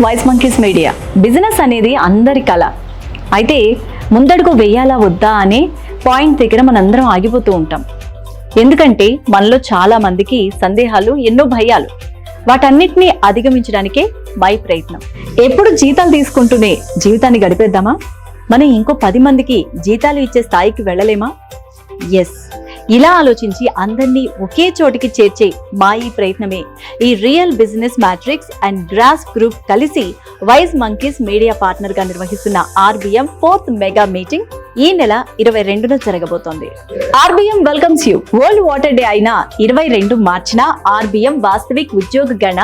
Vice monkeys media. Business అనేది అందరి కళ. అయితే ముందడుగు వెయ్యాలా వద్దా అనే పాయింట్ దగ్గర మనందరం ఆగిపోతూ ఉంటాం. ఎందుకంటే మనలో చాలా మందికి సందేహాలు, ఎన్నో భయాలు. వాటన్నిటినీ అధిగమించడానికే మై ప్రయత్నం. ఎప్పుడు జీతాలు తీసుకుంటూనే జీవితాన్ని గడిపేద్దామా? మనం ఇంకో 10 మందికి జీతాలు ఇచ్చే స్థాయికి వెళ్ళలేమా? ఎస్, ఇలా ఆలోచించి అందరినీ ఒకే చోటికి చేర్చే మా ఈ ప్రయత్నమే ఈ real business matrix and grass group కలిసి వైస్ మంకీస్ మీడియా పార్ట్నర్ గా నిర్వహిస్తున్న RBM 4th మెగా మీటింగ్ ఈ నెల 22న జరగబోతోంది. RBM welcomes you. World water day అయిన 22 మార్చిన RBM వాస్తవిక్ ఉద్యోగ గణ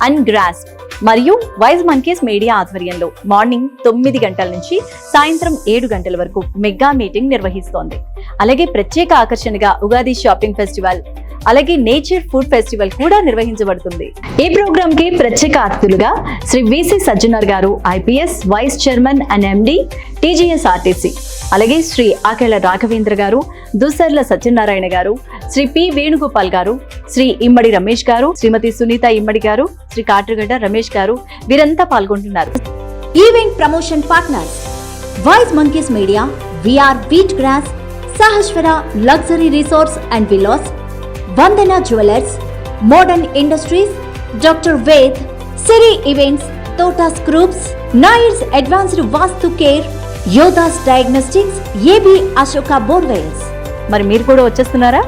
అండ్ గ్రాస్ మరియు వైస్ మంకీస్ మీడియా ఆధ్వర్యంలో మార్నింగ్ 9 గంటల నుంచి సాయంత్రం 7 గంటల వరకు మెగా మీటింగ్ నిర్వహిస్తోంది. అలాగే ప్రత్యేక ఆకర్షణగా ఉగాది షాపింగ్ ఫెస్టివల్, అలాగే నేచర్ ఫుడ్ ఫెస్టివల్ కూడా నిర్వహించబడుతుంది. ఈ ప్రోగ్రామ్ కి ప్రత్యేక అతిథులుగా శ్రీ VC సజ్జనార్ గారు, IPS vice chairman and MD TGSRTC, అలాగే శ్రీ ఆకేళ్ల రాఘవేంద్ర గారు, దుస్సర్ల సత్యనారాయణ గారు, శ్రీ P వేణుగోపాల్ గారు, శ్రీ ఇమ్మడి రమేష్ గారు, శ్రీమతి సునీత ఇమ్మడి గారు, శ్రీ కాట్రగడ్డ రమేష్ గారు వీరంతా పాల్గొంటున్నారు. Event promotion partners wise monkeys media, VR beach grass, Sahasvara luxury resorts and villas, Vandana jewellers, modern industries, doctor Ved, Siri events, తోటాస్ గ్రూప్స్, నాయర్స్ అడ్వాన్స్డ్ వాస్తు కేర్, యోధాస్ డయాగ్నోస్టిక్స్, AB అశోక బోర్వెల్స్. మరి మీరు కూడా వచ్చేస్తున్నారా?